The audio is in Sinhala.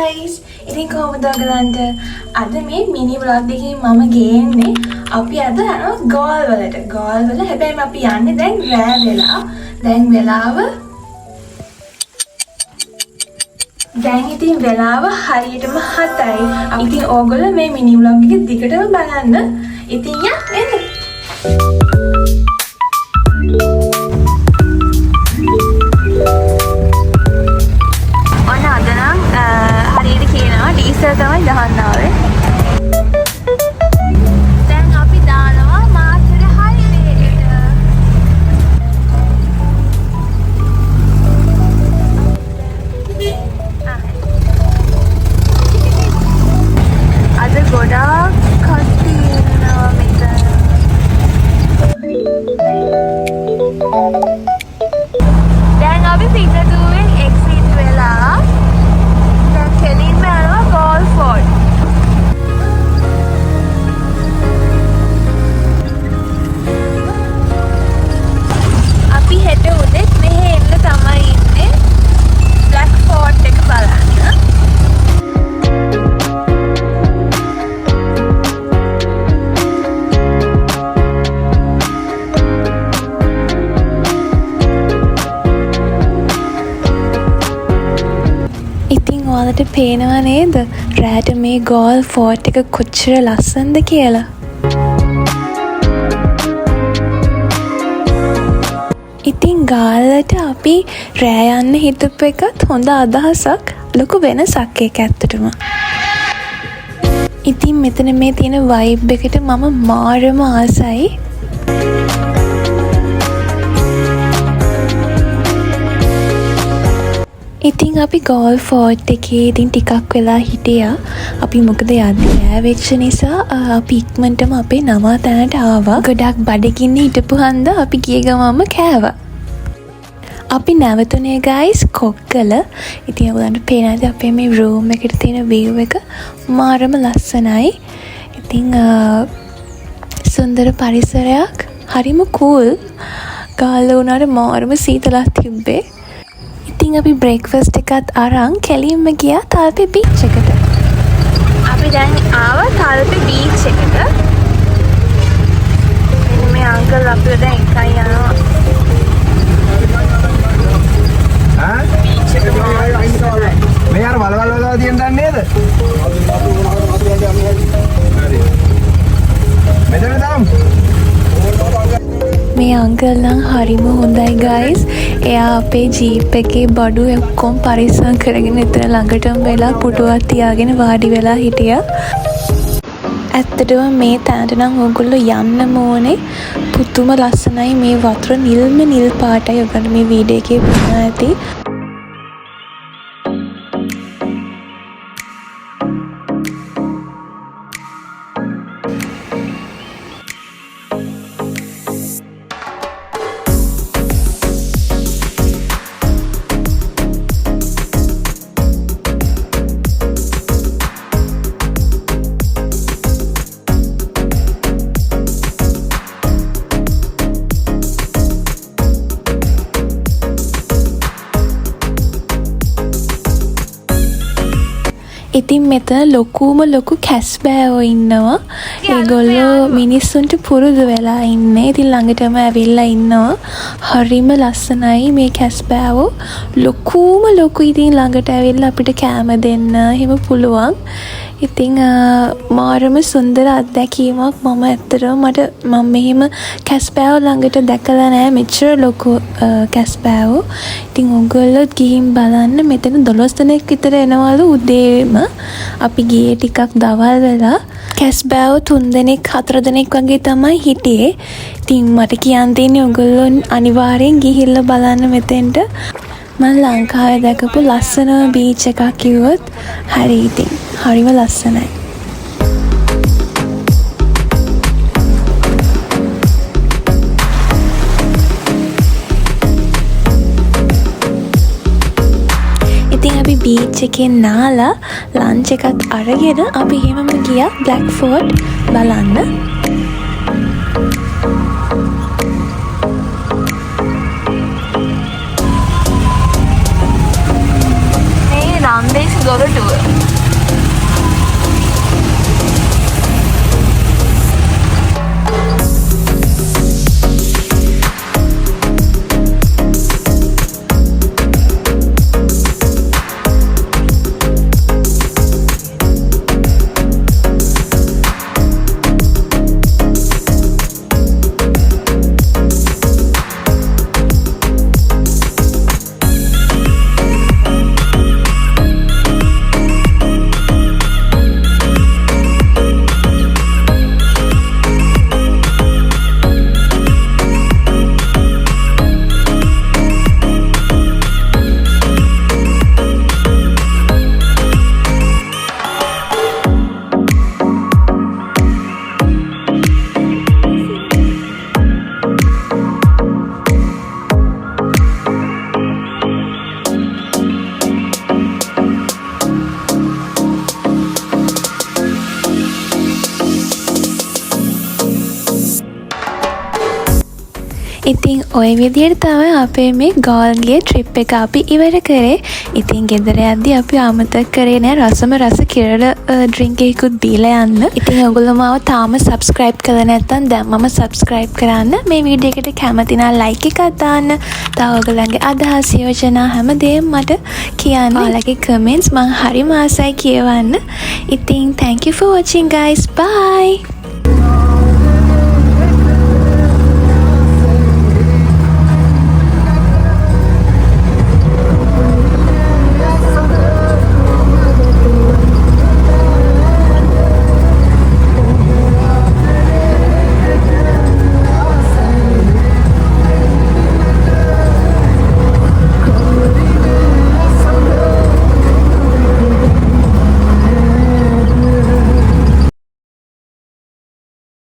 guys. ඉතින් කොහොමද ඔයගලන්ට අද මේ මිනි vlog එකේ මම ගේන්නේ අපි අද යනවා ගෝල් වලට. ගෝල් වල හැබැයි අපි යන්නේ දැන් රෑ වෙලා. දැන් වෙලාව ඉතින් වෙලාව හරියටම 7යි. ඉතින් ඕගොල්ලෝ මේ මිනි vlog එක දිගටම බලන්න. ඉතින් එන්න. ඩීසල් තමයි දාන්න ආවේ. දැන් අපි දානවා මාතර හයිවේට. අද ගොඩාක් කට්ටිය ඉන්නවා මෙතන. දැන් අපි පිටදුවෙන් එක්සිට් වෙලා කෙලින්ම යනවා ගෝල් ෆෝර්ට්. අපි හෙට උදේ මෙහෙ එන්න තමයි ඉන්නේ බ්ලැක් ෆෝර්ට් එක බලන්න. ඔයාලට පේනව නේද රෑට මේ ගෝල් ෆෝර්ට් එක කොච්චර ලස්සනද කියලා. ඉතින් ගාල්ලට අපි රෑ යන්න හිතපු එකත් හොඳ අදහසක්, ලොකු වෙනසක් ඒක ඇත්තටම. ඉතින් මෙතන මේ තියෙන වයිබ් එකට මම මාරම ආසයි. ඉතින් අපි ගෝල් ෆෝර්ට් එකේ ඉතින් ටිකක් වෙලා හිටියා. අපි මොකද යන්නේ රෑ වෙච්ච නිසා අපි ඉක්මනටම අපේ නවාතැනට ආවා. ගොඩක් බඩගින්න හිටපු හන්දා අපි ගිය ගමන්ම කෑවා. අපි නැවතුනේ guys කොක්කල. ඉතින් ඔයගලන්ට පේනවාද අපේ මේ රූම් එකට තියෙන view එක මාරම ලස්සනයි. ඉතින් සුන්දර පරිසරයක්, හරිම cool. ගාල්ල උනාට මාරම සීතලක් තිබ්බේ. ඉතින් අපි බ්‍රේක්ෆාස්ට් එකත් අරන් කෙලින්ම ගියා තල්පේ බීච් එකට. අපි දැන් ආවා තල්පේ බීච් එකට. මෙන්න මේ අංකල් අපිව දැන් එකයි යනවා. බීච් එකට මේ අර වලවල් වල තියෙන දන්නේ නේද? හරි. මෙතන දාමු. මේ අංකල් නම් හරිම හොඳයි guys. එයා අපේ ජීප් එකේ බඩු ඔක්කොම පරිස්සම් කරගෙන එතන ළඟටම වෙලා පුටුවක් තියාගෙන වාඩි වෙලා හිටියා. ඇත්තටම මේ තැනට නම් ඔයගොල්ලෝ යන්නම ඕනේ. පුදුම ලස්සනයි. මේ වතුර නිල් පාටයි. ඔයගොල්ලෝ මේ වීඩියෝ එකේ බලන්න ඇති. ඉතින් මෙතන ලොකු කැස්බෑවෝ ඉන්නවා. ඒගොල්ලෝ මිනිස්සුන්ට පුරුදු වෙලා ඉන්නේ. ඉතින් ළඟටම ඇවිල්ලා ඉන්නවා. හරිම ලස්සනයි මේ කැස්බෑවෝ. ලොකු ඉතින් ළඟට ඇවිල්ලා අපිට කෑම දෙන්න එහෙම පුළුවන්. ඉතින් මාරම සුන්දර අත්දැකීමක්. මම ඇත්තටම මම මෙහෙම කැස්බෑවෝ ළඟට දැකලා නෑ, මෙච්චර ලොකු කැස්බෑවෝ. ඉතින් ඔයගොල්ලොත් ගිහින් බලන්න. මෙතන 12 දෙනෙක් විතර එනවලු උදේම. අපි ගියේ ටිකක් දවල් වෙලා. කැස්බෑවෝ 3 දෙනෙක් 4 දෙනෙක් වගේ තමයි හිටියේ. ඉතින් මට කියන්න තියෙන්නේ ඔයගොල්ලෝ අනිවාර්යෙන් ගිහිල්ලා බලන්න මෙතෙන්ට. මම ලංකාවේ දැකපු ලස්සනම බීච් එකක් කිව්වොත් හරි. ඉතින් හරිම ලස්සනයි. ඉතින් අපි බීච් එකේ නාලා ලන්ච් එකත් අරගෙන අපි එහෙමම ගියා බ්ලැක් ෆෝර්ට් බලන්න. Rambesh Gorotua. ඉතින් ඔය විදිහට තමයි අපේ මේ ගෝල්ගේ ට්‍රිප් එක අපි ඉවර කරේ. ඉතින් ගෙදර යද්දී අපි අමතක කරේ නෑ රස කිරල ඩ්‍රින්ක් එකකුත් බීලා යන්න. ඉතින් ඔයගොල්ලෝ මාව තාම සබ්ස්ක්‍රයිබ් කරලා නැත්නම් දැම්මම සබ්ස්ක්‍රයිබ් කරන්න. මේ වීඩියෝ එකට කැමති නම් ලයික් එකක් දාන්න. තව ඔයගොල්ලන්ගේ අදහස් යෝජනා හැමදේම මට කියන්න. ඔයාලගේ කමෙන්ට්ස් මම හරිම ආසයි කියවන්න. ඉතින් thank you for watching guys. Bye.